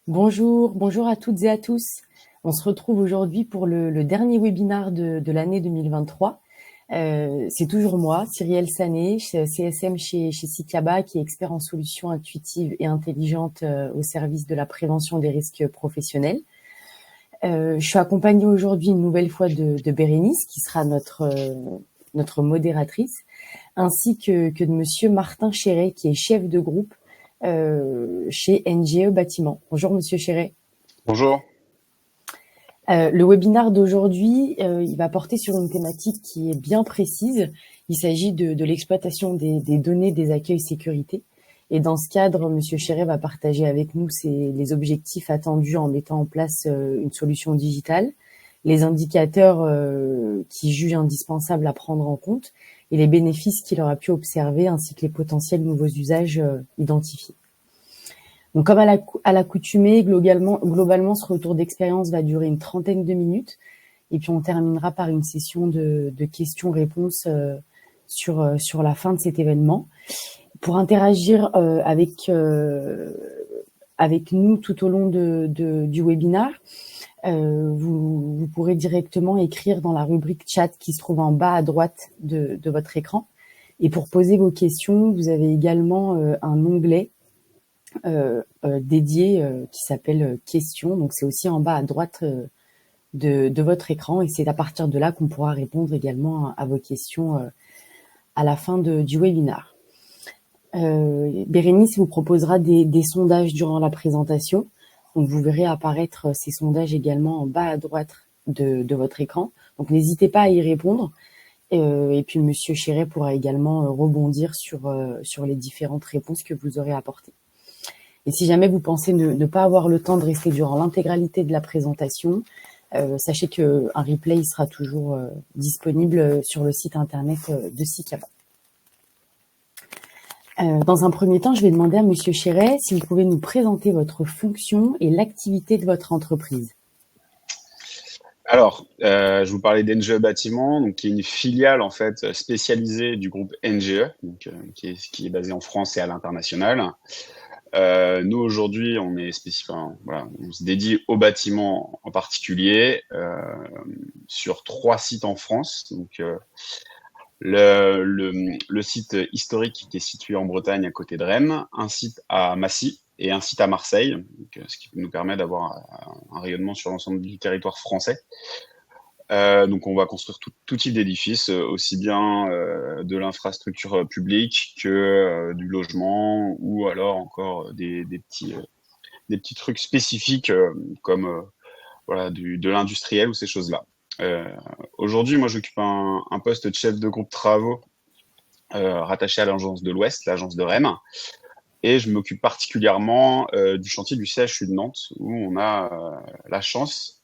Bonjour à toutes et à tous. On se retrouve aujourd'hui pour le dernier webinaire de l'année 2023. C'est toujours moi, Cyrielle Sané, CSM chez Sicaba, qui est expert en solutions intuitives et intelligentes au service de la prévention des risques professionnels. Je suis accompagnée aujourd'hui une nouvelle fois de Bérénice, qui sera notre modératrice, ainsi que de Monsieur Martin Chéret, qui est chef de groupe chez NGE Bâtiment. Bonjour Monsieur Chéret. Bonjour. Le webinaire d'aujourd'hui, il va porter sur une thématique qui est bien précise. Il s'agit de l'exploitation des données des accueils sécurité. Et dans ce cadre, Monsieur Chéret va partager avec nous les objectifs attendus en mettant en place une solution digitale, les indicateurs qu'il juge indispensables à prendre en compte et les bénéfices qu'il aura pu observer ainsi que les potentiels nouveaux usages identifiés. Donc, comme à l'accoutumée, globalement, ce retour d'expérience va durer une trentaine de minutes. Et puis, on terminera par une session de questions-réponses sur la fin de cet événement. Pour interagir avec nous tout au long du webinaire, vous pourrez directement écrire dans la rubrique chat qui se trouve en bas à droite de votre écran. Et pour poser vos questions, vous avez également un onglet dédié qui s'appelle questions. Donc, c'est aussi en bas à droite de votre écran. Et c'est à partir de là qu'on pourra répondre également à vos questions à la fin du webinaire. Bérénice vous proposera des sondages durant la présentation. Donc, vous verrez apparaître ces sondages également en bas à droite de votre écran. Donc, n'hésitez pas à y répondre. Et puis, Monsieur Chéret pourra également rebondir sur les différentes réponses que vous aurez apportées. Et si jamais vous pensez ne pas avoir le temps de rester durant l'intégralité de la présentation, sachez qu'un replay sera toujours disponible sur le site internet de Sicaba. Dans un premier temps, je vais demander à Monsieur Chéret si vous pouvez nous présenter votre fonction et l'activité de votre entreprise. Alors, je vous parlais d'NGE Bâtiment, donc qui est une filiale en fait spécialisée du groupe NGE, donc, qui est basé en France et à l'international. Nous aujourd'hui, on est voilà, on se dédie au bâtiment en particulier sur 3 sites en France. Donc, le site historique qui est situé en Bretagne à côté de Rennes, un site à Massy et un site à Marseille, donc, ce qui nous permet d'avoir un rayonnement sur l'ensemble du territoire français. Donc on va construire tout type d'édifices, aussi bien de l'infrastructure publique que du logement, ou alors encore des petits trucs spécifiques comme voilà, de l'industriel ou ces choses-là. Aujourd'hui, moi, j'occupe un poste de chef de groupe travaux rattaché à l'agence de l'Ouest, l'agence de Rennes, et je m'occupe particulièrement du chantier du CHU de Nantes, où on a la chance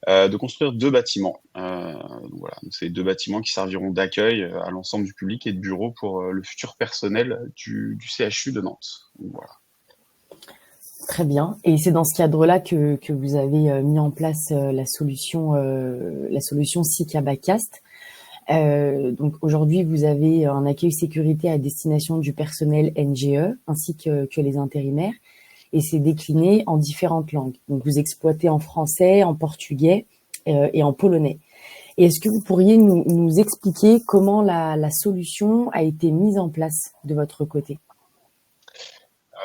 de construire 2 bâtiments. Voilà, donc c'est 2 bâtiments qui serviront d'accueil à l'ensemble du public et de bureau pour le futur personnel du CHU de Nantes. Donc, voilà. Très bien. Et c'est dans ce cadre-là que vous avez mis en place la solution Sicaba Cast. Donc aujourd'hui, vous avez un accueil sécurité à destination du personnel NGE ainsi que les intérimaires, et c'est décliné en différentes langues. Donc vous exploitez en français, en portugais et en polonais. Et est-ce que vous pourriez nous expliquer comment la solution a été mise en place de votre côté?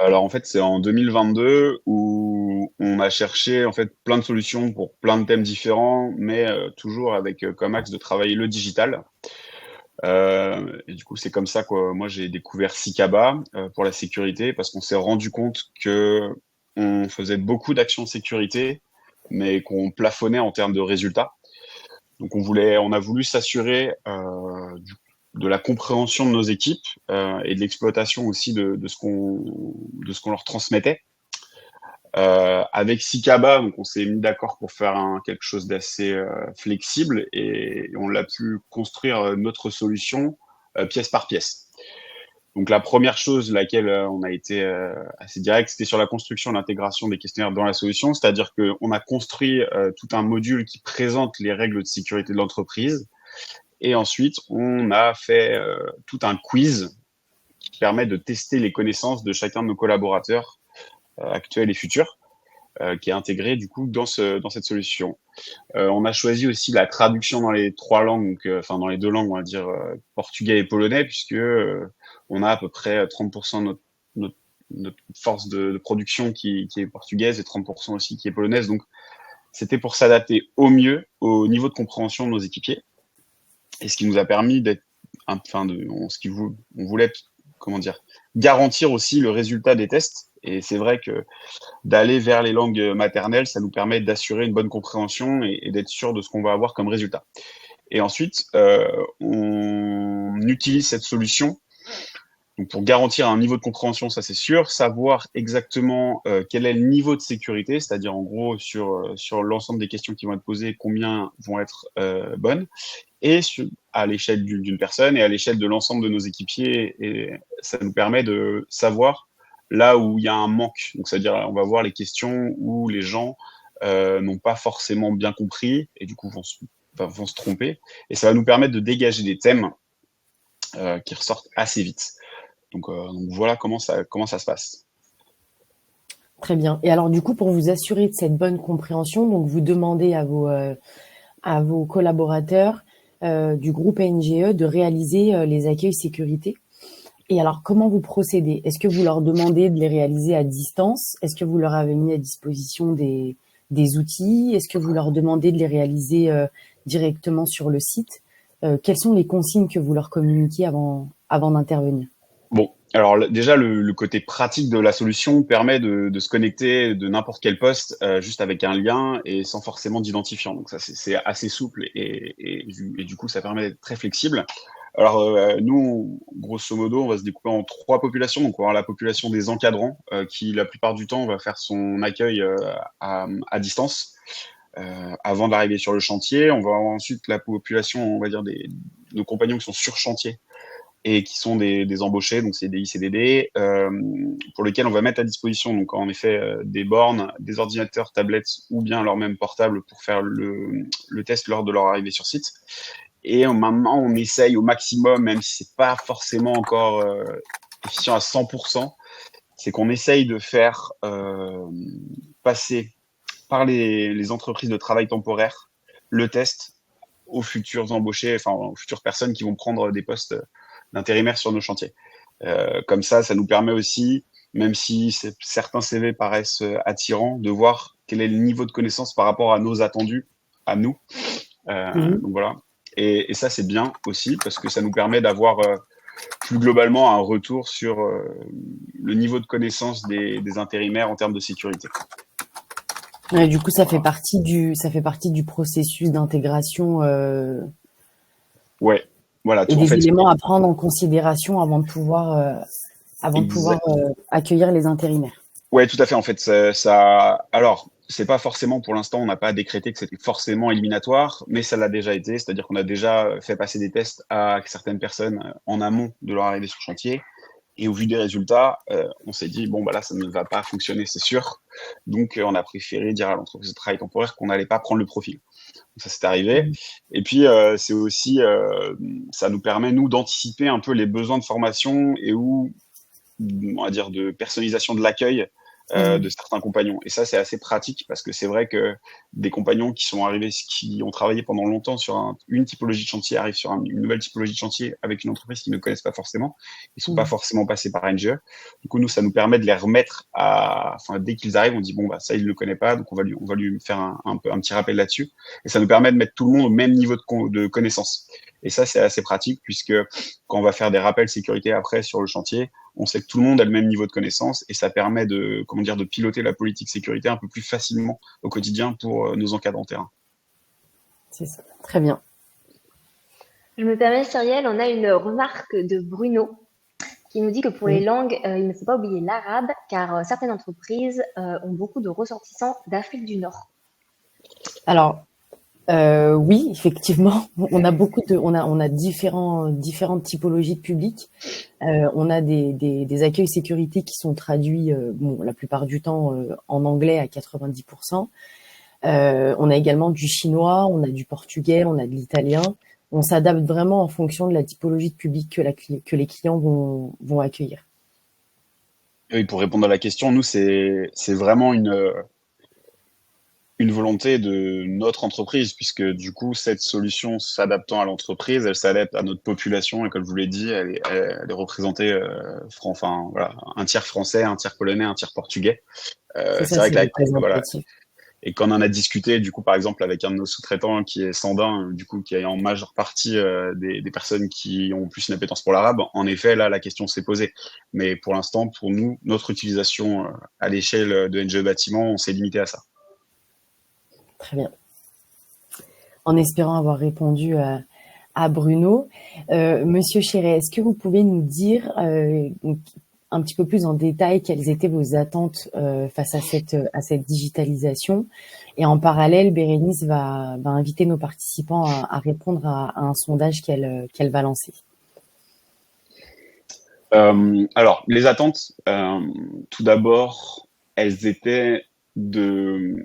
Alors en fait, c'est en 2022 où on a cherché en fait plein de solutions pour plein de thèmes différents, mais toujours avec comme axe de travailler le digital. Et du coup, c'est comme ça que moi j'ai découvert Sicaba pour la sécurité, parce qu'on s'est rendu compte que on faisait beaucoup d'actions sécurité, mais qu'on plafonnait en termes de résultats. Donc on a voulu s'assurer de la compréhension de nos équipes et de l'exploitation aussi de ce qu'on leur transmettait. Avec Sicaba, donc on s'est mis d'accord pour faire quelque chose d'assez flexible, et on l'a pu construire notre solution pièce par pièce. Donc la première chose laquelle on a été assez direct, c'était sur la construction et l'intégration des questionnaires dans la solution, c'est-à-dire qu'on a construit tout un module qui présente les règles de sécurité de l'entreprise, et ensuite on a fait tout un quiz qui permet de tester les connaissances de chacun de nos collaborateurs actuels et futurs. qui est intégré du coup dans cette solution. On a choisi aussi la traduction dans les trois langues, donc, enfin dans les deux langues, on va dire portugais et polonais, puisque on a à peu près 30% de notre, notre force de production qui est portugaise et 30% aussi qui est polonaise. Donc c'était pour s'adapter au mieux au niveau de compréhension de nos équipiers, et ce qui nous a permis d'être, enfin, on voulait, comment dire, garantir aussi le résultat des tests. Et c'est vrai que d'aller vers les langues maternelles, ça nous permet d'assurer une bonne compréhension et d'être sûr de ce qu'on va avoir comme résultat. Et ensuite, on utilise cette solution donc pour garantir un niveau de compréhension, ça c'est sûr, savoir exactement quel est le niveau de sécurité, c'est-à-dire en gros sur l'ensemble des questions qui vont être posées, combien vont être bonnes, et à l'échelle d'une personne et à l'échelle de l'ensemble de nos équipiers. Et ça nous permet de savoir là où il y a un manque. Donc, c'est-à-dire, on va voir les questions où les gens n'ont pas forcément bien compris et du coup vont se tromper. Et ça va nous permettre de dégager des thèmes qui ressortent assez vite. Donc voilà comment ça se passe. Très bien. Et alors, du coup, pour vous assurer de cette bonne compréhension, donc vous demandez à vos collaborateurs du groupe NGE de réaliser les accueils sécurité. Et alors, comment vous procédez? Est-ce que vous leur demandez de les réaliser à distance? Est-ce que vous leur avez mis à disposition des outils? Est-ce que vous leur demandez de les réaliser directement sur le site? Quelles sont les consignes que vous leur communiquez avant d'intervenir? Bon, alors déjà le côté pratique de la solution permet de se connecter de n'importe quel poste juste avec un lien et sans forcément d'identifiant. Donc ça c'est assez souple et du coup ça permet d'être très flexible. Alors nous, grosso modo, on va se découper en trois populations. Donc on va avoir la population des encadrants qui la plupart du temps va faire son accueil à distance avant d'arriver sur le chantier. On va avoir ensuite la population, on va dire nos compagnons qui sont sur chantier et qui sont des embauchés, donc CDI, CDD, pour lesquels on va mettre à disposition, donc en effet, des bornes, des ordinateurs, tablettes ou bien leur même portable pour faire le test lors de leur arrivée sur site. Et maintenant, on essaye au maximum, même si c'est pas forcément encore efficient à 100%, c'est qu'on essaye de faire passer par les entreprises de travail temporaire le test aux futurs embauchés, enfin aux futures personnes qui vont prendre des postes d'intérimaires sur nos chantiers. Comme ça nous permet aussi, même si certains CV paraissent attirants, de voir quel est le niveau de connaissance par rapport à nos attendus, à nous. Donc voilà. Et ça, c'est bien aussi parce que ça nous permet d'avoir plus globalement un retour sur le niveau de connaissance des intérimaires en termes de sécurité. Ouais, du coup, ça fait partie du processus d'intégration Ouais, voilà. et En des fait, éléments à prendre en considération avant de pouvoir accueillir les intérimaires. ouais, tout à fait. En fait, alors, c'est pas forcément pour l'instant, on n'a pas décrété que c'était forcément éliminatoire, mais ça l'a déjà été. C'est-à-dire qu'on a déjà fait passer des tests à certaines personnes en amont de leur arrivée sur chantier. Et au vu des résultats, on s'est dit bon bah là ça ne va pas fonctionner, c'est sûr. Donc on a préféré dire à l'entreprise de travail temporaire qu'on n'allait pas prendre le profil. Donc, ça c'est arrivé. Et puis c'est aussi ça nous permet nous d'anticiper un peu les besoins de formation et où on va dire de personnalisation de l'accueil de certains compagnons. Et ça, c'est assez pratique parce que c'est vrai que des compagnons qui sont arrivés, qui ont travaillé pendant longtemps sur une typologie de chantier, arrivent sur une nouvelle typologie de chantier avec une entreprise qu'ils ne connaissent pas forcément. Ils sont pas forcément passés par NGE. Du coup, nous, ça nous permet de les remettre enfin, dès qu'ils arrivent, on dit bon, bah, ça, il ne le connaît pas, donc on va lui faire un petit rappel là-dessus. Et ça nous permet de mettre tout le monde au même niveau de connaissance. Et ça, c'est assez pratique puisque quand on va faire des rappels sécurité après sur le chantier, on sait que tout le monde a le même niveau de connaissance et ça permet de piloter la politique sécurité un peu plus facilement au quotidien pour nos encadrants terrain. C'est ça. Très bien. Je me permets, Cyrielle, on a une remarque de Bruno qui nous dit que pour les langues, il ne faut pas oublier l'arabe car certaines entreprises ont beaucoup de ressortissants d'Afrique du Nord. Alors, oui, effectivement, on a différentes typologies de publics. On a des accueils sécurité qui sont traduits, la plupart du temps en anglais à 90%. On a également du chinois, on a du portugais, on a de l'italien. On s'adapte vraiment en fonction de la typologie de public que les clients vont accueillir. Et pour répondre à la question, nous c'est vraiment une volonté de notre entreprise, puisque du coup, cette solution s'adaptant à l'entreprise, elle s'adapte à notre population, et comme je vous l'ai dit, elle est représentée, enfin, voilà, un tiers français, un tiers polonais, un tiers portugais. C'est C'est ça, vrai c'est que voilà, représentatif. et quand on en a discuté, du coup, par exemple, avec un de nos sous-traitants qui est Sandin, du coup, qui est en majeure partie des personnes qui ont plus une appétence pour l'arabe, en effet, là, la question s'est posée. Mais pour l'instant, pour nous, notre utilisation à l'échelle de NGE Bâtiment, on s'est limité à ça. Très bien. En espérant avoir répondu à Bruno. Monsieur Chéret, est-ce que vous pouvez nous dire un petit peu plus en détail quelles étaient vos attentes face à cette digitalisation? Et en parallèle, Bérénice va inviter nos participants à répondre à un sondage qu'elle va lancer. Alors, les attentes, tout d'abord, elles étaient de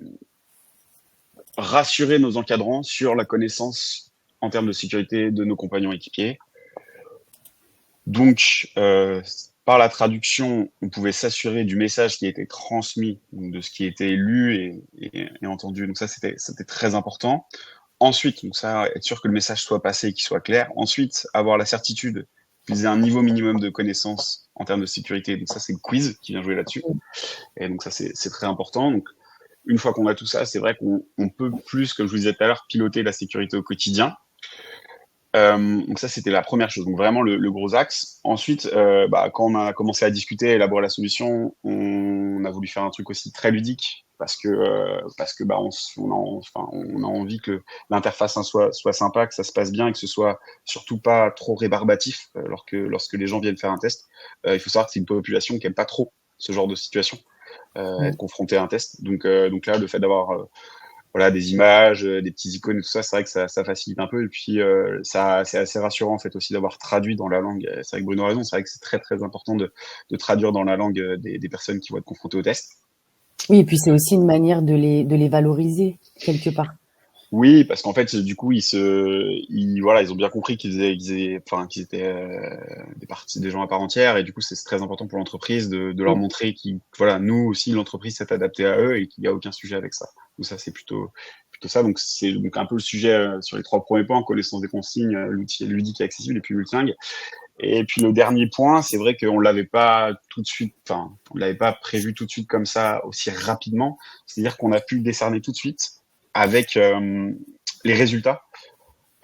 rassurer nos encadrants sur la connaissance en termes de sécurité de nos compagnons équipiers. Donc, par la traduction, on pouvait s'assurer du message qui était transmis, de ce qui était lu et entendu. Donc ça, c'était très important. Ensuite, donc ça, être sûr que le message soit passé et qu'il soit clair. Ensuite, avoir la certitude qu'ils aient un niveau minimum de connaissance en termes de sécurité. Donc ça, c'est le quiz qui vient jouer là-dessus. Et donc ça, c'est très important. Donc, une fois qu'on a tout ça, c'est vrai qu'on peut plus, comme je vous disais tout à l'heure, piloter la sécurité au quotidien. Donc ça, c'était la première chose. Donc vraiment le gros axe. Ensuite, quand on a commencé à discuter, à élaborer la solution, on a voulu faire un truc aussi très ludique parce que on a envie que l'interface soit sympa, que ça se passe bien et que ce soit surtout pas trop rébarbatif lorsque les gens viennent faire un test. Il faut savoir que c'est une population qui aime pas trop ce genre de situation, être confronté à un test. Donc là, le fait d'avoir voilà, des images, des petits icônes et tout ça, c'est vrai que ça facilite un peu. Et puis, c'est assez rassurant, en fait, aussi d'avoir traduit dans la langue. C'est vrai que Bruno a raison, c'est vrai que c'est très, très important de traduire dans la langue des personnes qui vont être confrontées au test. Oui, et puis c'est aussi une manière de les valoriser quelque part. Oui, parce qu'en fait, du coup, voilà, ils ont bien compris qu'ils étaient des gens à part entière, et du coup, c'est très important pour l'entreprise de leur montrer voilà, nous aussi, l'entreprise s'est adaptée à eux et qu'il n'y a aucun sujet avec ça. Donc ça, c'est plutôt ça. Donc c'est donc un peu le sujet sur les 3 premiers points: connaissance des consignes, l'outil ludique et accessible, et puis multilingue. Et puis le dernier point, c'est vrai qu'on l'avait pas tout de suite, enfin, on l'avait pas prévu tout de suite comme ça, aussi rapidement. C'est-à-dire qu'on a pu le décerner tout de suite avec les résultats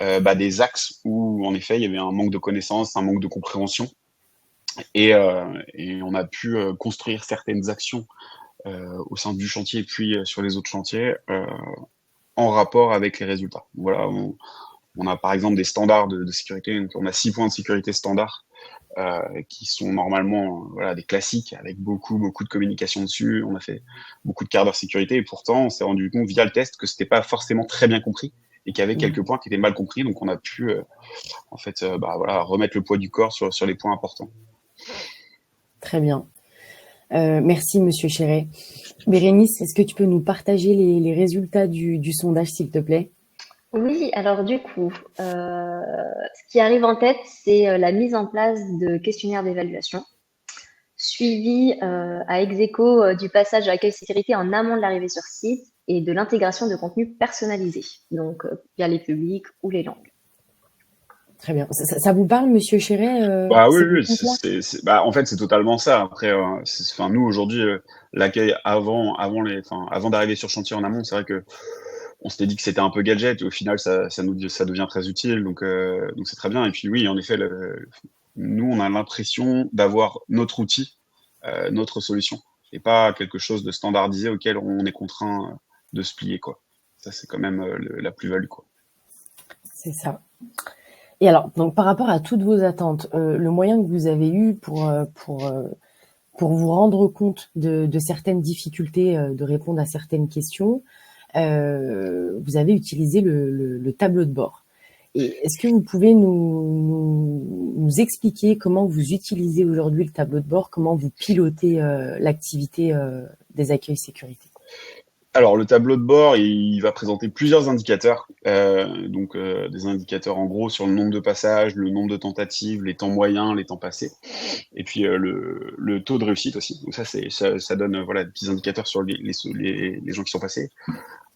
des axes où, en effet, il y avait un manque de connaissances, un manque de compréhension. Et on a pu construire certaines actions au sein du chantier et puis sur les autres chantiers en rapport avec les résultats. Voilà, on a par exemple des standards de sécurité. Donc on a 6 points de sécurité standards qui sont normalement voilà, des classiques avec beaucoup de communication dessus. On a fait beaucoup de quarts d'heure sécurité et pourtant on s'est rendu compte via le test que c'était pas forcément très bien compris et qu'il y avait quelques points qui étaient mal compris. Donc on a pu voilà, remettre le poids du corps sur les points importants. Très bien. Merci, Monsieur Chéret. Bérénice, est-ce que tu peux nous partager les résultats du sondage, s'il te plaît? Oui, alors du coup, ce qui arrive en tête, c'est la mise en place de questionnaires d'évaluation, suivi à ex-aequo du passage à l'accueil sécurité en amont de l'arrivée sur site et de l'intégration de contenus personnalisés, donc via les publics ou les langues. Très bien. Ça vous parle, Monsieur Chéret, Bah oui, ces oui, techniques-là? en fait, c'est totalement ça. Après, nous aujourd'hui, l'accueil avant d'arriver sur chantier en amont, c'est vrai que on s'était dit que c'était un peu gadget. Au final, ça devient très utile, donc c'est très bien. Et puis oui, en effet, nous, on a l'impression d'avoir notre outil, notre solution, et pas quelque chose de standardisé auquel on est contraint de se plier, quoi. Ça, c'est quand même la plus-value, quoi. C'est ça. Et alors, donc par rapport à toutes vos attentes, le moyen que vous avez eu pour vous rendre compte de certaines difficultés, de répondre à certaines questions, vous avez utilisé le tableau de bord. Et est-ce que vous pouvez nous expliquer comment vous utilisez aujourd'hui le tableau de bord, comment vous pilotez l'activité des accueils sécurité? Alors, le tableau de bord, il va présenter plusieurs indicateurs. Des indicateurs en gros sur le nombre de passages, le nombre de tentatives, les temps moyens, les temps passés, et puis le taux de réussite aussi. Donc ça donne voilà, des petits indicateurs sur les gens qui sont passés.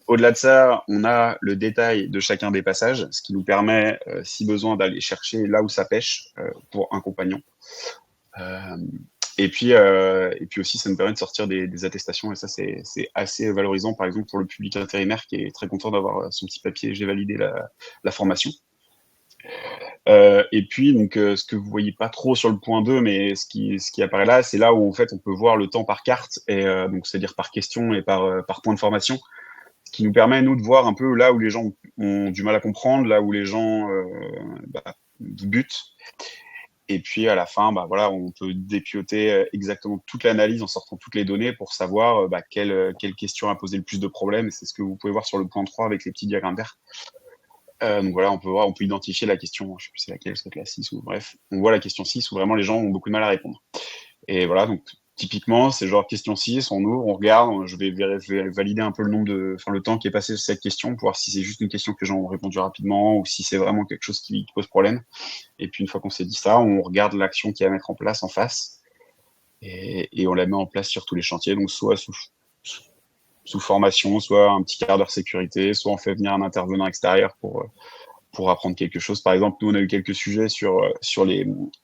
Au-delà de ça, on a le détail de chacun des passages, ce qui nous permet, si besoin, d'aller chercher là où ça pêche pour un compagnon. Euh, et puis aussi, ça nous permet de sortir des attestations, et ça, c'est assez valorisant, par exemple, pour le public intérimaire qui est très content d'avoir son petit papier, j'ai validé la formation. Et puis, donc, ce que vous voyez pas trop sur le point 2, mais ce qui apparaît là, c'est là où, en fait, on peut voir le temps par carte, et donc, c'est-à-dire par question et par point de formation, ce qui nous permet, nous, de voir un peu là où les gens ont du mal à comprendre, là où les gens butent. Et puis à la fin, voilà, on peut dépioter exactement toute l'analyse en sortant toutes les données pour savoir quelle question a posé le plus de problèmes. Et c'est ce que vous pouvez voir sur le point 3 avec les petits diagrammes verts. Donc voilà, on peut identifier la question, je sais plus c'est laquelle, c'est la 6 ou bref. On voit la question 6 où vraiment les gens ont beaucoup de mal à répondre. Et voilà, donc typiquement, c'est genre question 6, on ouvre, on regarde, je vais valider un peu le temps qui est passé sur cette question pour voir si c'est juste une question que les gens ont répondu rapidement ou si c'est vraiment quelque chose qui pose problème. Et puis une fois qu'on s'est dit ça, on regarde l'action qu'il y a à mettre en place en face et on la met en place sur tous les chantiers, donc soit sous formation, soit un petit quart d'heure sécurité, soit on fait venir un intervenant extérieur pour apprendre quelque chose. Par exemple, nous, on a eu quelques sujets sur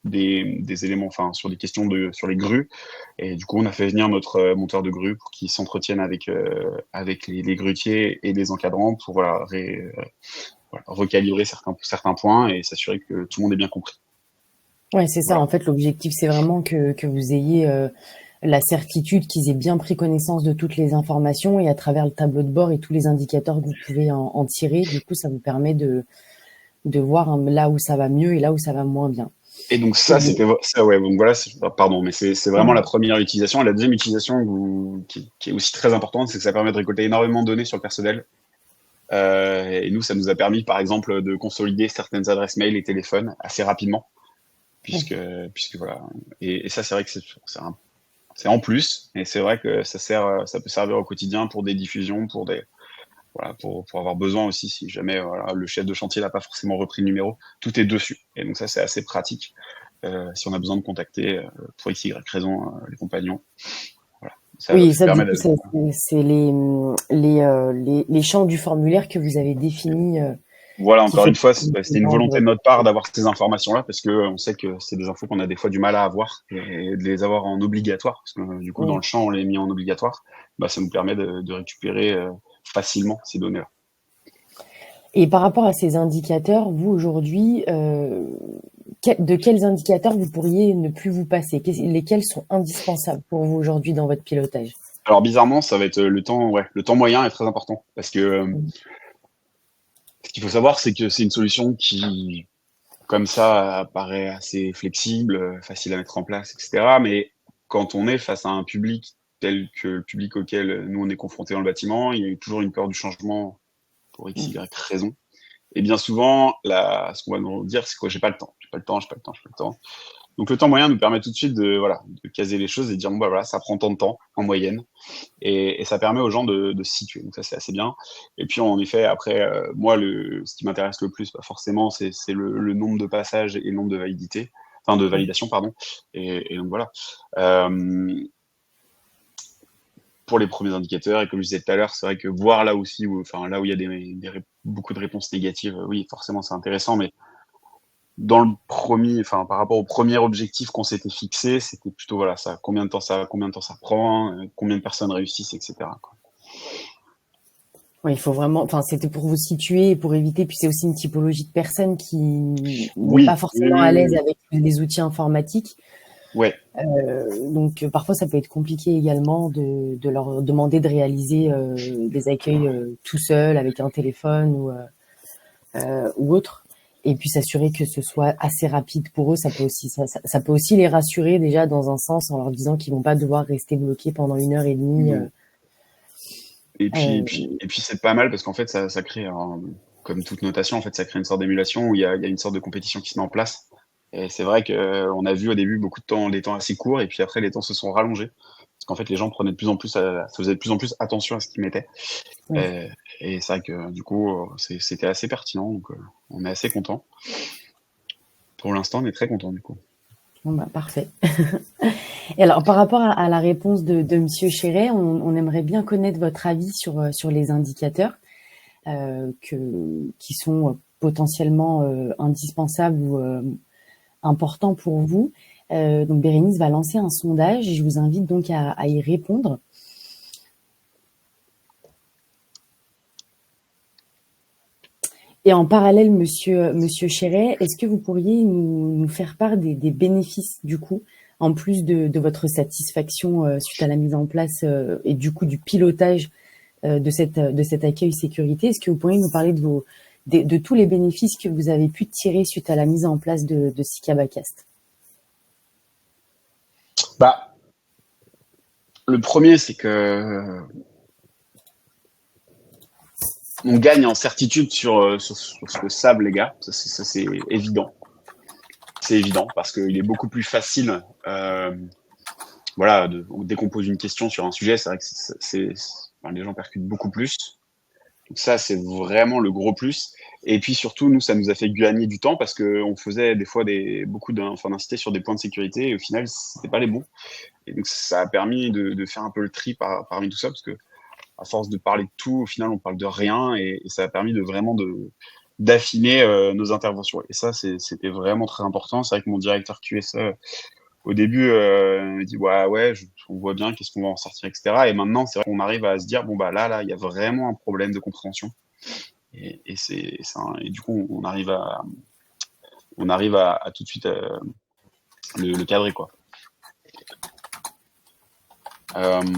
des éléments, enfin, sur des questions sur les grues. Et du coup, on a fait venir notre monteur de grue pour qu'il s'entretienne avec les grutiers et les encadrants pour voilà, recalibrer certains points et s'assurer que tout le monde ait bien compris. Ouais, c'est ça. Voilà. En fait, l'objectif, c'est vraiment que vous ayez la certitude qu'ils aient bien pris connaissance de toutes les informations et à travers le tableau de bord et tous les indicateurs que vous pouvez en tirer, du coup, ça vous permet de voir là où ça va mieux et là où ça va moins bien. Et donc ça, ouais. Donc voilà, pardon, mais c'est vraiment Mhm. la première utilisation. Et la deuxième utilisation qui est aussi très importante, c'est que ça permet de récolter énormément de données sur le personnel. Et nous, ça nous a permis, par exemple, de consolider certaines adresses mail et téléphones assez rapidement, puisque voilà. Et ça, c'est vrai que c'est en plus, et c'est vrai que ça peut servir au quotidien pour des diffusions, pour avoir besoin aussi, si jamais voilà, le chef de chantier n'a pas forcément repris le numéro, tout est dessus. Et donc ça, c'est assez pratique si on a besoin de contacter pour x, y raison les compagnons. Voilà. Ça Oui, ça, du permet coup, de... c'est les champs du formulaire que vous avez définis Voilà, qui encore fait une fois, partie c'était une volonté de notre part d'avoir ces informations-là parce que on sait que c'est des infos qu'on a des fois du mal à avoir et de les avoir en obligatoire. Parce que du coup, dans Mm. le champ, on les mis en obligatoire. Ça nous permet de récupérer facilement ces données-là. Et par rapport à ces indicateurs, vous aujourd'hui, de quels indicateurs vous pourriez ne plus vous passer? Lesquels sont indispensables pour vous aujourd'hui dans votre pilotage? Alors bizarrement, ça va être le temps, ouais, le temps moyen est très important parce que Mm. ce qu'il faut savoir, c'est que c'est une solution qui, comme ça, paraît assez flexible, facile à mettre en place, etc. Mais quand on est face à un public tel que le public auquel nous on est confronté dans le bâtiment, il y a toujours une peur du changement pour x, y raison. Et bien souvent, ce qu'on va nous dire, c'est quoi? J'ai pas le temps, j'ai pas le temps, j'ai pas le temps, j'ai pas le temps. Donc le temps moyen nous permet tout de suite de caser les choses et de dire bon voilà, ça prend tant de temps en moyenne. Et ça permet aux gens de se situer. Donc ça, c'est assez bien. Et puis, en effet, après, moi, ce qui m'intéresse le plus, forcément, c'est le nombre de passages et le nombre de validité, enfin de validation, pardon. Et donc voilà. Pour les premiers indicateurs, et comme je disais tout à l'heure, c'est vrai que voir là aussi, là où il y a beaucoup de réponses négatives, oui, forcément, c'est intéressant, mais dans le premier, enfin, par rapport au premier objectif qu'on s'était fixé, c'était plutôt, voilà, ça, combien de temps ça prend, combien de personnes réussissent, etc., quoi. Ouais, il faut vraiment, enfin, c'était pour vous situer et pour éviter, puis c'est aussi une typologie de personne qui n'est pas Oui, oui, forcément oui, à l'aise oui. avec les outils informatiques. Ouais, Donc parfois ça peut être compliqué également de leur demander de réaliser des accueils tout seul avec un téléphone ou autre. Et puis s'assurer que ce soit assez rapide pour eux, ça peut aussi les rassurer déjà dans un sens en leur disant qu'ils vont pas devoir rester bloqués pendant 1 heure et demie. non. Et puis, et Euh, puis, et puis c'est pas mal parce qu'en fait, ça crée, comme toute notation, en fait, ça crée une sorte d'émulation où il y a une sorte de compétition qui se met en place. Et c'est vrai qu'on a vu au début beaucoup de temps, des temps assez courts, et puis après, les temps se sont rallongés. Parce qu'en fait, les gens prenaient faisaient de plus en plus attention à ce qu'ils mettaient. ouais. Et c'est vrai que du coup, c'était assez pertinent, donc on est assez content. Pour l'instant, on est très content du coup. Bon, bah, parfait. Et alors, par rapport à la réponse de Monsieur Chéret, on aimerait bien connaître votre avis sur les indicateurs qui sont potentiellement indispensables ou importants pour vous. Donc, Bérénice va lancer un sondage et je vous invite donc à y répondre. Et en parallèle, Monsieur Chéret, est-ce que vous pourriez nous faire part des bénéfices du coup, en plus de votre satisfaction suite à la mise en place et du coup du pilotage de cet accueil sécurité? Est-ce que vous pourriez nous parler de tous les bénéfices que vous avez pu tirer suite à la mise en place de Sikabacast? Bah, le premier, c'est que on gagne en certitude sur ce que savent les gars. Ça, c'est évident. C'est évident parce qu'il est beaucoup plus facile. Voilà, dès qu'on pose une question sur un sujet, c'est vrai que enfin, les gens percutent beaucoup plus. Donc ça, c'est vraiment le gros plus. Et puis surtout, nous, ça nous a fait gagner du temps parce qu'on faisait des fois beaucoup d'incités sur des points de sécurité et au final, c'était pas les bons. Et donc ça a permis de faire un peu le tri parmi tout ça parce que à force de parler de tout, au final, on parle de rien et ça a permis d'affiner nos interventions. Et ça, c'était vraiment très important. C'est vrai que mon directeur QSE, au début, me dit ouais, on voit bien qu'est-ce qu'on va en sortir, etc. Et maintenant, c'est vrai qu'on arrive à se dire bon bah là, il y a vraiment un problème de compréhension. Et c'est ça. Et du coup, on arrive à tout de suite le cadrer quoi.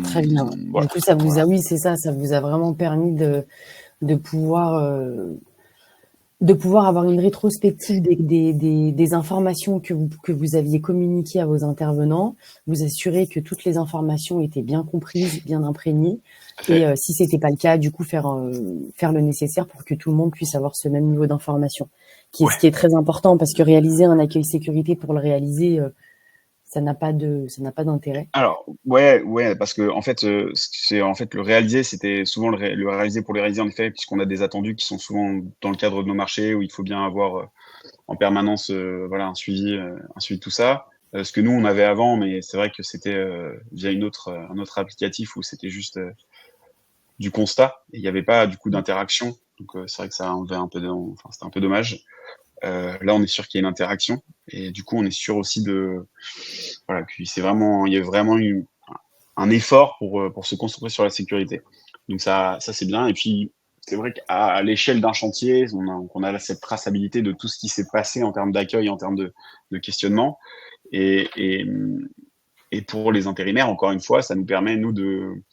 Très bien. Voilà. Du coup, oui, c'est ça, ça vous a vraiment permis de pouvoir avoir une rétrospective des informations que vous aviez communiquées à vos intervenants, vous assurer que toutes les informations étaient bien comprises, bien imprégnées, et si c'était pas le cas, du coup faire le nécessaire pour que tout le monde puisse avoir ce même niveau d'information, ce qui est très important parce que réaliser un accueil sécurité pour le réaliser, ça n'a pas d'intérêt. Alors ouais, parce que en fait, c'est en fait le réaliser, c'était souvent le réaliser pour le réaliser en effet, puisqu'on a des attendus qui sont souvent dans le cadre de nos marchés où il faut bien avoir en permanence voilà un suivi de tout ça. Ce que nous on avait avant, mais c'est vrai que c'était via un autre applicatif où c'était juste du constat et il n'y avait pas du coup d'interaction. Donc c'est vrai que ça enlevait un peu enfin c'était un peu dommage. Là, on est sûr qu'il y a une interaction et du coup, on est sûr aussi voilà, il y a vraiment eu un effort pour se concentrer sur la sécurité. Donc ça c'est bien. Et puis, c'est vrai qu'à l'échelle d'un chantier, on a cette traçabilité de tout ce qui s'est passé en termes d'accueil, en termes de questionnement. Et, et, et pour les intérimaires, encore une fois, ça nous permet, nous, de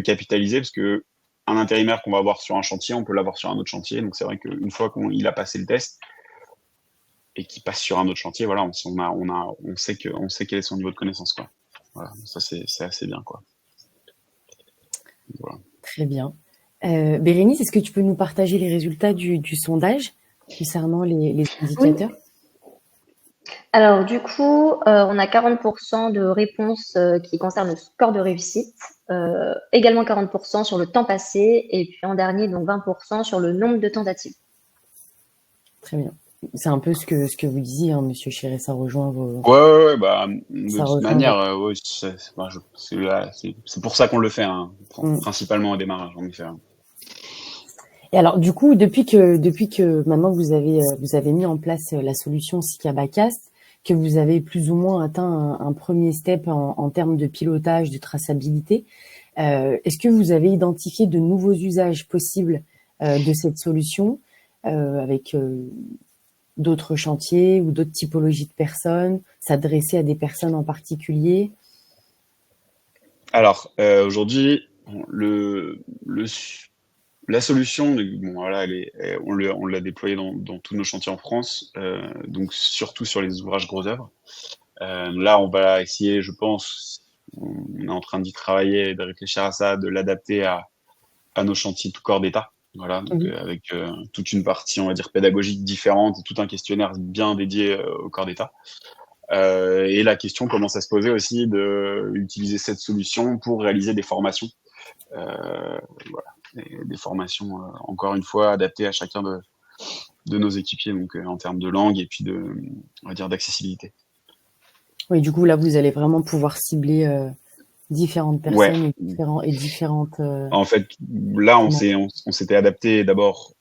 capitaliser parce que un intérimaire qu'on va avoir sur un chantier, on peut l'avoir sur un autre chantier. Donc c'est vrai qu'une fois qu'il a passé le test, et qui passe sur un autre chantier, voilà, on sait quel est son niveau de connaissance, quoi. Voilà, ça c'est assez bien, quoi. Voilà. Très bien. Bérénice, est-ce que tu peux nous partager les résultats du sondage concernant les indicateurs? Oui. Alors du coup, on a 40% de réponses qui concernent le score de réussite, également 40% sur le temps passé, et puis en dernier, donc 20% sur le nombre de tentatives. Très bien. C'est un peu ce que vous disiez, hein, Monsieur Chéret, ça rejoint vos... Ouais, bah, de Ça toute rejoint manière, ouais, c'est pour ça qu'on le fait, hein, Mm. principalement au démarrage, en effet. Et alors, du coup, depuis que maintenant vous avez mis en place la solution Sikabacast, que vous avez plus ou moins atteint un premier step en termes de pilotage, de traçabilité, est-ce que vous avez identifié de nouveaux usages possibles de cette solution avec d'autres chantiers ou d'autres typologies de personnes, s'adresser à des personnes en particulier? Alors, aujourd'hui, la solution, bon, voilà, on l'a déployée dans tous nos chantiers en France, donc surtout sur les ouvrages gros œuvres. Là, on va essayer, je pense, on est en train d'y travailler, de réfléchir à ça, de l'adapter à nos chantiers tout corps d'État. Voilà, donc avec toute une partie, on va dire, pédagogique différente, et tout un questionnaire bien dédié au corps d'État. Et la question commence à se poser aussi d'utiliser cette solution pour réaliser des formations. Voilà, des formations, encore une fois, adaptées à chacun de nos équipiers, donc en termes de langue et puis on va dire, d'accessibilité. Oui, du coup, là, vous allez vraiment pouvoir cibler différentes Ouais. personnes et différentes. En fait, là, Comment- on s'était adapté d'abord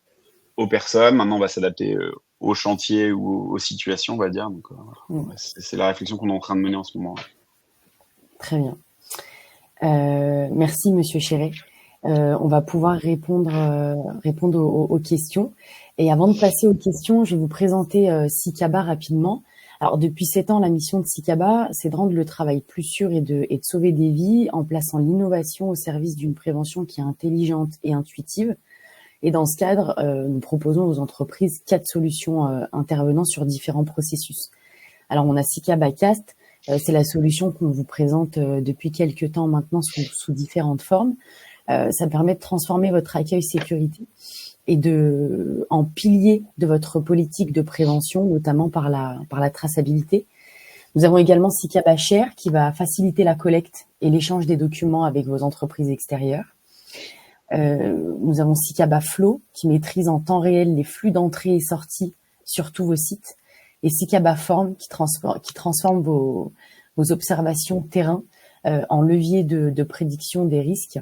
aux personnes. Maintenant, on va s'adapter aux chantiers ou aux situations, on va dire. Donc, Mm, ouais, c'est la réflexion qu'on est en train de mener en ce moment. très bien. Merci, Monsieur Chéret. On va pouvoir répondre aux questions. Et avant de passer aux questions, je vais vous présenter SICABA rapidement. Alors, depuis 7 ans, la mission de SICABA, c'est de rendre le travail plus sûr et de sauver des vies en plaçant l'innovation au service d'une prévention qui est intelligente et intuitive. Et dans ce cadre, nous proposons aux entreprises 4 solutions intervenant sur différents processus. Alors, on a SICABA Cast, c'est la solution qu'on vous présente depuis quelques temps maintenant sous différentes formes. Ça permet de transformer votre accueil sécurité et en pilier de votre politique de prévention, notamment par la traçabilité. Nous avons également SICABA Share qui va faciliter la collecte et l'échange des documents avec vos entreprises extérieures. Nous avons SICABA Flow qui maîtrise en temps réel les flux d'entrée et sortie sur tous vos sites. Et SICABA Form qui transforme vos observations terrain en levier de prédiction des risques.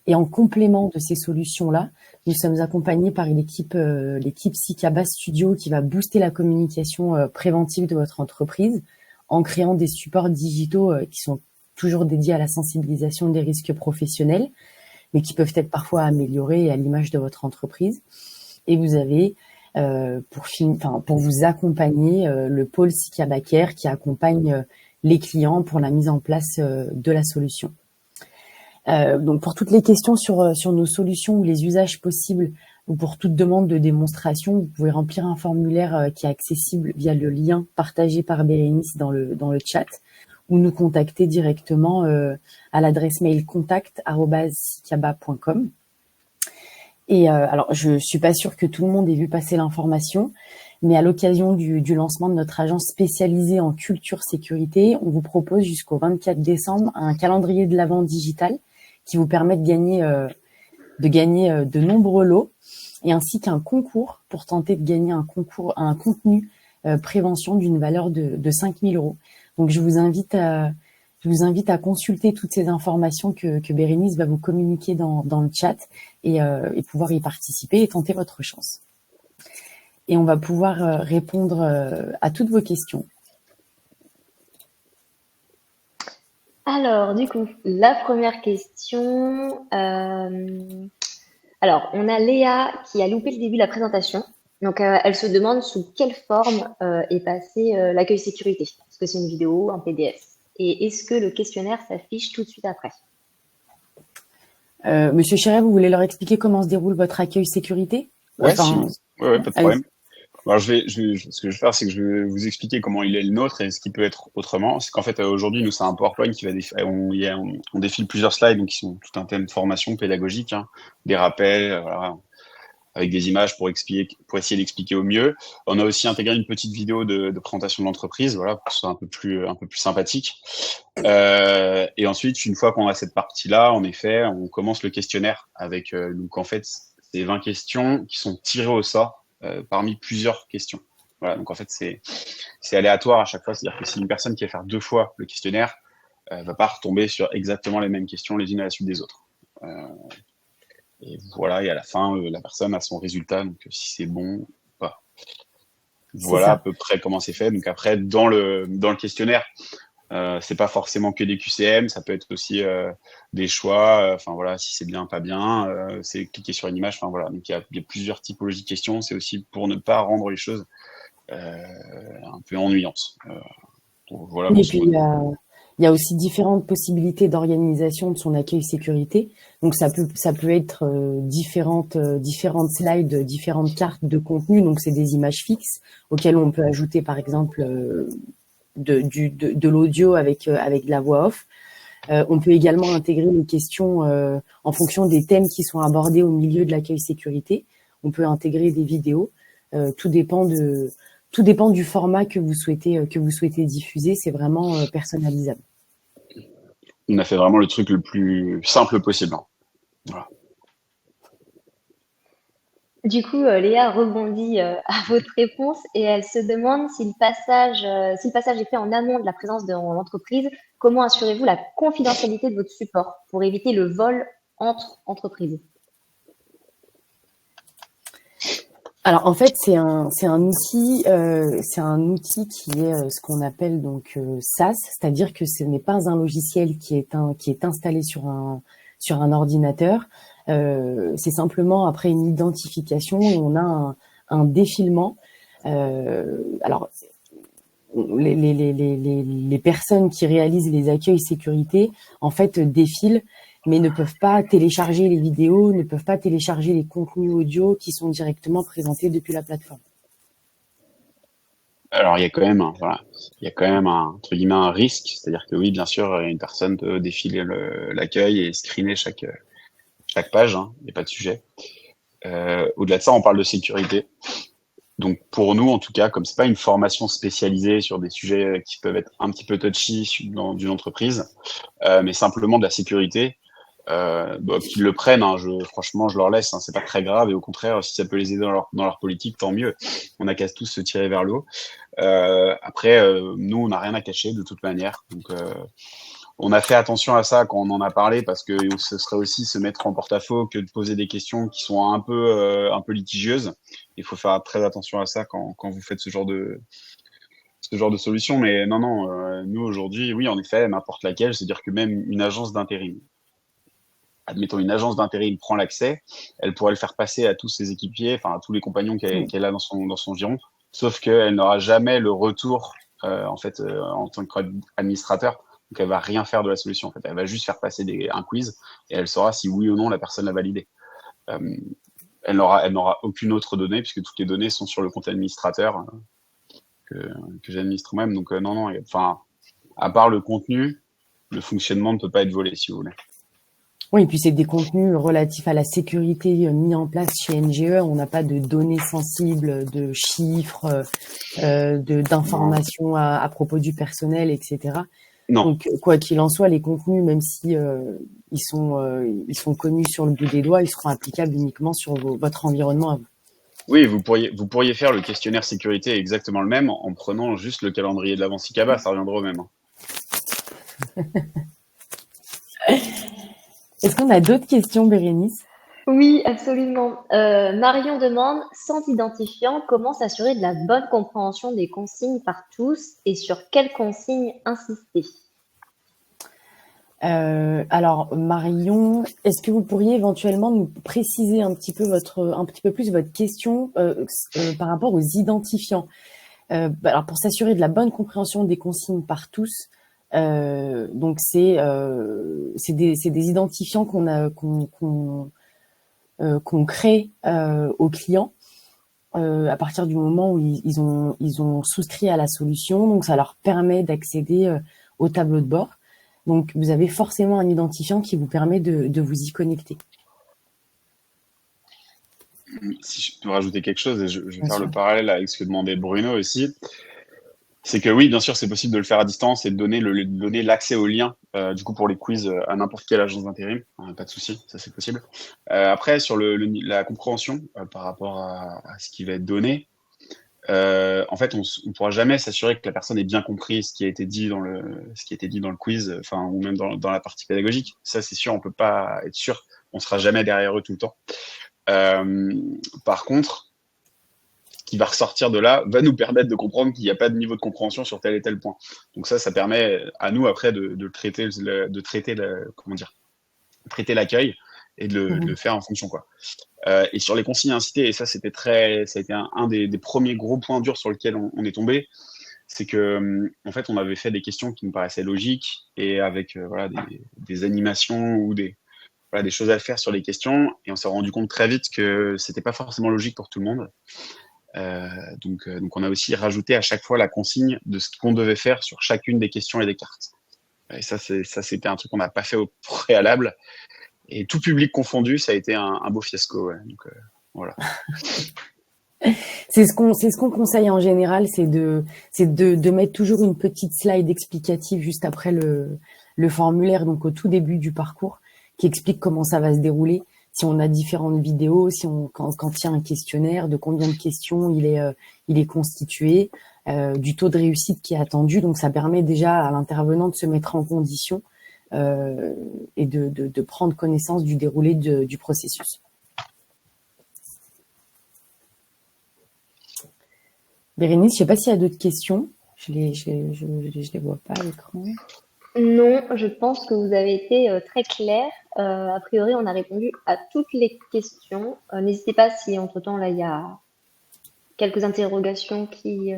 Et en complément de ces solutions-là, nous sommes accompagnés par l'équipe SICABA Studio qui va booster la communication préventive de votre entreprise en créant des supports digitaux qui sont toujours dédiés à la sensibilisation des risques professionnels, mais qui peuvent être parfois améliorés à l'image de votre entreprise. Et vous avez, pour vous accompagner, le pôle SICABA Care qui accompagne les clients pour la mise en place de la solution. Donc, pour toutes les questions sur nos solutions ou les usages possibles, ou pour toute demande de démonstration, vous pouvez remplir un formulaire qui est accessible via le lien partagé par Bérénice dans le chat, ou nous contacter directement à l'adresse mail contact@sicaba.com. Et alors, je suis pas sûre que tout le monde ait vu passer l'information, mais à l'occasion du lancement de notre agence spécialisée en culture sécurité, on vous propose jusqu'au 24 décembre un calendrier de l'Avent digital qui vous permet de gagner de nombreux lots et ainsi qu'un concours pour tenter de gagner un contenu prévention d'une valeur de 5 000 euros. Donc, je vous invite à consulter toutes ces informations que Bérénice va vous communiquer dans le chat et pouvoir y participer et tenter votre chance. Et on va pouvoir répondre à toutes vos questions. Alors, du coup, la première question. Alors, on a Léa qui a loupé le début de la présentation. Donc, elle se demande sous quelle forme est passé l'accueil sécurité. Est-ce que c'est une vidéo, un PDF? Et est-ce que le questionnaire s'affiche tout de suite après? Monsieur Chéret, vous voulez leur expliquer comment se déroule votre accueil sécurité? Ouais, Enfin, pas de allez. problème. Alors, ce que je vais faire, c'est que je vais vous expliquer comment il est le nôtre et ce qui peut être autrement. C'est qu'en fait, aujourd'hui, nous, c'est un PowerPoint qui va on défile plusieurs slides, donc qui sont tout un thème de formation pédagogique, hein, des rappels, voilà, avec des images pour essayer d'expliquer au mieux. On a aussi intégré une petite vidéo de présentation de l'entreprise, voilà, pour que ce soit un peu plus sympathique. Et ensuite, une fois qu'on a cette partie-là, en effet, on commence le questionnaire avec, donc en fait, c'est 20 questions qui sont tirées au sort parmi plusieurs questions. Voilà, donc en fait, c'est aléatoire à chaque fois. C'est-à-dire que si une personne qui va faire 2 fois le questionnaire, va pas retomber sur exactement les mêmes questions les unes à la suite des autres. Et voilà, et à la fin, la personne a son résultat, donc si c'est bon ou pas. Voilà à peu près comment c'est fait. Donc après, dans le questionnaire, c'est pas forcément que des QCM, ça peut être aussi des choix. Enfin voilà, si c'est bien, pas bien, c'est cliquer sur une image. Enfin voilà, donc il y a plusieurs typologies de questions. C'est aussi pour ne pas rendre les choses un peu ennuyantes. Donc, voilà. Et puis, il y a aussi différentes possibilités d'organisation de son accueil sécurité. Donc, ça peut être différentes slides, différentes cartes de contenu. Donc, c'est des images fixes auxquelles on peut ajouter, par exemple, de l'audio avec de la voix off. On peut également intégrer les questions en fonction des thèmes qui sont abordés au milieu de l'accueil sécurité. On peut intégrer des vidéos. Tout dépend du format que vous souhaitez diffuser. C'est vraiment personnalisable. On a fait vraiment le truc le plus simple possible. Voilà. Du coup, Léa rebondit à votre réponse et elle se demande si le passage est fait en amont de la présence dans l'entreprise, comment assurez-vous la confidentialité de votre support pour éviter le vol entre entreprises? Alors en fait, c'est un outil qui est ce qu'on appelle donc SaaS, c'est-à-dire que ce n'est pas un logiciel qui est installé sur un ordinateur. C'est simplement après une identification, on a un défilement. Alors les personnes qui réalisent les accueils sécurité en fait défilent, mais ne peuvent pas télécharger les vidéos, ne peuvent pas télécharger les contenus audio qui sont directement présentés depuis la plateforme. Alors, il y a quand même, voilà, il y a quand même entre guillemets, un risque. C'est-à-dire que oui, bien sûr, une personne peut défiler l'accueil et screener chaque page, hein, il n'y a pas de sujet. Au-delà de ça, on parle de sécurité. Donc pour nous, en tout cas, comme c'est pas une formation spécialisée sur des sujets qui peuvent être un petit peu touchy dans d'une entreprise, mais simplement de la sécurité, qu'ils le prennent. Hein, franchement, je leur laisse. Hein, c'est pas très grave et au contraire, si ça peut les aider dans leur politique, tant mieux. On n'a qu'à tous se tirer vers le haut. Après, nous, on n'a rien à cacher de toute manière. Donc on a fait attention à ça quand on en a parlé parce que ce serait aussi se mettre en porte-à-faux que de poser des questions qui sont un peu litigieuses. Il faut faire très attention à ça quand vous faites ce genre de solution. Mais non, non, nous aujourd'hui, oui, en effet, n'importe laquelle, c'est-à-dire que même une agence d'intérim, admettons une agence d'intérim prend l'accès, elle pourrait le faire passer à tous ses équipiers, enfin à tous les compagnons qu'elle a dans son giron, sauf qu'elle n'aura jamais le retour en fait en tant qu'administrateur. Donc elle va rien faire de la solution. En fait, elle va juste faire passer un quiz et elle saura si oui ou non la personne l'a validé. Euh, elle n'aura aucune autre donnée puisque toutes les données sont sur le compte administrateur que j'administre moi-même. Donc non, non. Enfin, à part le contenu, le fonctionnement ne peut pas être volé, si vous voulez. Oui, et puis c'est des contenus relatifs à la sécurité mis en place chez NGE. On n'a pas de données sensibles, de chiffres, d'informations à propos du personnel, etc. Non. Donc, quoi qu'il en soit, les contenus, même si ils sont connus sur le bout des doigts, ils seront applicables uniquement sur votre environnement à vous. Oui, vous pourriez faire le questionnaire sécurité exactement le même en prenant juste le calendrier de l'Avent Cicaba, ça reviendra au même. Est-ce qu'on a d'autres questions, Bérénice? Oui, absolument. Marion demande, sans identifiant, comment s'assurer de la bonne compréhension des consignes par tous et sur quelles consignes insister? Alors Marion, est-ce que vous pourriez éventuellement nous préciser un petit peu plus votre question par rapport aux identifiants? Alors pour s'assurer de la bonne compréhension des consignes par tous, donc c'est des identifiants qu'on crée aux clients à partir du moment où ils ont souscrit à la solution. Donc ça leur permet d'accéder au tableau de bord. Donc, vous avez forcément un identifiant qui vous permet de vous y connecter. Si je peux rajouter quelque chose, et je vais faire sûr. le parallèle avec ce que demandait Bruno aussi, c'est que oui, bien sûr, c'est possible de le faire à distance et de donner l'accès au lien, du coup, pour les quiz à n'importe quelle agence d'intérim. Pas de souci, ça c'est possible. Après, sur la compréhension par rapport à ce qui va être donné, en fait, on pourra jamais s'assurer que la personne ait bien compris ce qui a été dit dans le quiz, enfin, ou même dans la partie pédagogique. Ça, c'est sûr, on peut pas être sûr. On sera jamais derrière eux tout le temps. Par contre, ce qui va ressortir de là va nous permettre de comprendre qu'il n'y a pas de niveau de compréhension sur tel et tel point. Donc ça permet à nous après de traiter traiter l'accueil et de le faire en fonction, quoi. Et sur les consignes incitées, et ça ça a été un des premiers gros points durs sur lequel on est tombé, c'est que en fait on avait fait des questions qui nous paraissaient logiques et avec voilà des animations ou des choses à faire sur les questions, et on s'est rendu compte très vite que c'était pas forcément logique pour tout le monde. Donc on a aussi rajouté à chaque fois la consigne de ce qu'on devait faire sur chacune des questions et des cartes. Et ça c'était un truc qu'on n'a pas fait au préalable. Et tout public confondu, ça a été un beau fiasco. Ouais. Donc, voilà. C'est ce qu'on conseille en général, c'est de mettre toujours une petite slide explicative juste après le formulaire, donc au tout début du parcours, qui explique comment ça va se dérouler. si on a différentes vidéos, quand il y a un questionnaire, de combien de questions il est constitué, du taux de réussite qui est attendu. Donc ça permet déjà à l'intervenant de se mettre en condition et de prendre connaissance du déroulé du processus. Bérénice, je sais pas s'il y a d'autres questions. Je les vois pas à l'écran. Non, je pense que vous avez été très clair. A priori, on a répondu à toutes les questions. N'hésitez pas si entre-temps, là, il y a quelques interrogations qui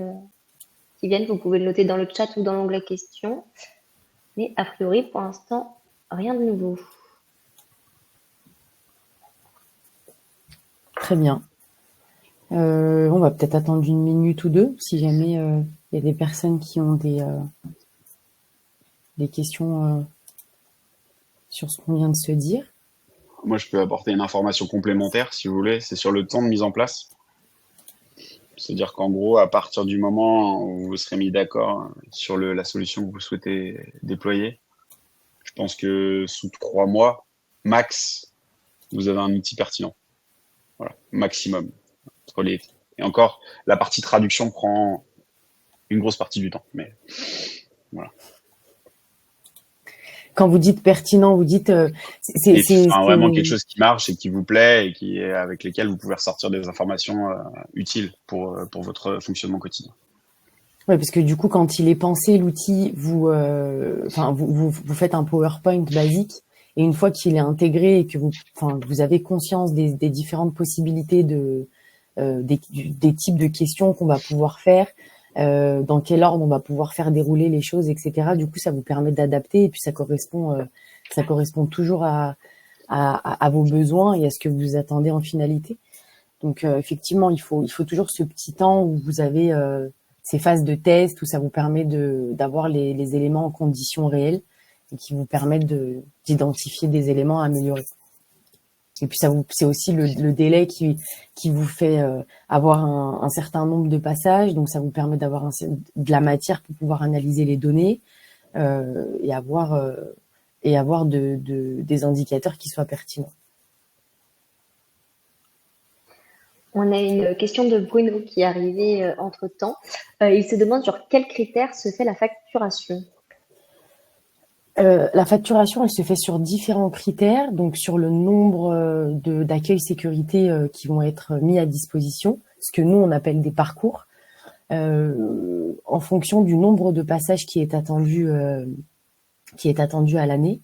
viennent. Vous pouvez le noter dans le chat ou dans l'onglet questions. Mais a priori, pour l'instant, rien de nouveau. Très bien. On va peut-être attendre une minute ou deux si jamais il y a des personnes qui ont des questions sur ce qu'on vient de se dire. Moi, je peux apporter une information complémentaire, si vous voulez. C'est sur le temps de mise en place. C'est-à-dire qu'en gros, à partir du moment où vous serez mis d'accord sur la solution que vous souhaitez déployer, je pense que sous 3 mois, max, vous avez un outil pertinent. Voilà, maximum. Et encore, la partie traduction prend une grosse partie du temps. Mais voilà. Quand vous dites pertinent, vous dites c'est vraiment quelque chose qui marche et qui vous plaît et avec lesquels vous pouvez ressortir des informations utiles pour votre fonctionnement quotidien. Ouais, parce que du coup, quand il est pensé, l'outil, vous faites un PowerPoint basique et une fois qu'il est intégré et que vous avez conscience des différentes possibilités des types de questions qu'on va pouvoir faire, dans quel ordre on va pouvoir faire dérouler les choses, etc. Du coup, ça vous permet d'adapter et puis ça correspond toujours à vos besoins et à ce que vous attendez en finalité. Donc, effectivement, il faut toujours ce petit temps où vous avez ces phases de test où ça vous permet d'avoir les éléments en conditions réelles et qui vous permettent d'identifier des éléments à améliorer. Et puis c'est aussi le délai qui vous fait avoir un certain nombre de passages, donc ça vous permet d'avoir de la matière pour pouvoir analyser les données et avoir des indicateurs qui soient pertinents. On a une question de Bruno qui est arrivée entre-temps. Il se demande sur quels critères se fait la facturation. La facturation, elle se fait sur différents critères, donc sur le nombre d'accueils sécurité qui vont être mis à disposition, ce que nous on appelle des parcours, en fonction du nombre de passages qui est attendu à l'année.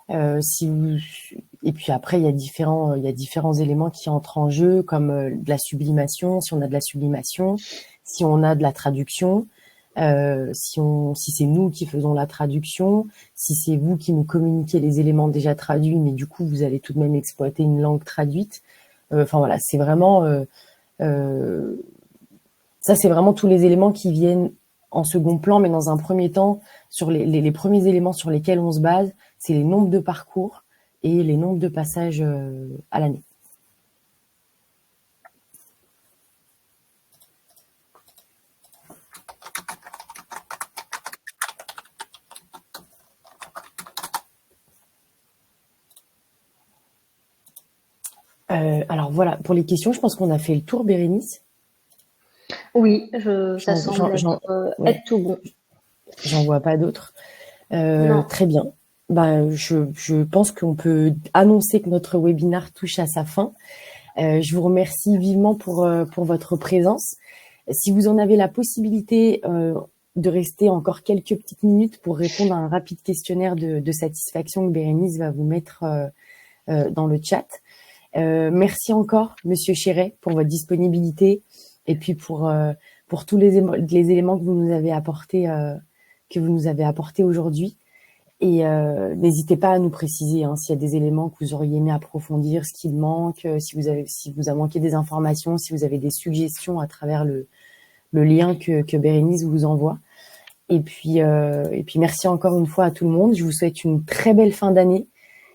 Et puis après il y a différents éléments qui entrent en jeu, comme de la sublimation, si on a de la sublimation, si on a de la traduction. Si c'est nous qui faisons la traduction, si c'est vous qui nous communiquez les éléments déjà traduits, mais du coup vous allez tout de même exploiter une langue traduite. Enfin voilà, c'est vraiment ça, c'est vraiment tous les éléments qui viennent en second plan, mais dans un premier temps, sur les premiers éléments sur lesquels on se base, c'est les nombres de parcours et les nombres de passages à l'année. Alors voilà, pour les questions, je pense qu'on a fait le tour, Bérénice. Oui, ça semble être tout bon. J'en vois pas d'autres. Très bien. Je pense qu'on peut annoncer que notre webinaire touche à sa fin. Je vous remercie vivement pour votre présence. Si vous en avez la possibilité de rester encore quelques petites minutes pour répondre à un rapide questionnaire de satisfaction que Bérénice va vous mettre dans le chat. Merci encore, Monsieur Chéret, pour votre disponibilité et puis pour tous les éléments que vous nous avez apportés aujourd'hui. Et n'hésitez pas à nous préciser s'il y a des éléments que vous auriez aimé approfondir, ce qu'il manque, si vous a manqué des informations, si vous avez des suggestions à travers le lien que Bérénice vous envoie. Et puis merci encore une fois à tout le monde. Je vous souhaite une très belle fin d'année,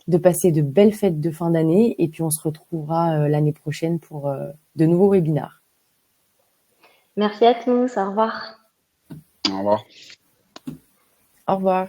de passer de belles fêtes de fin d'année, et puis on se retrouvera l'année prochaine pour de nouveaux webinaires. Merci à tous, au revoir. Au revoir. Au revoir.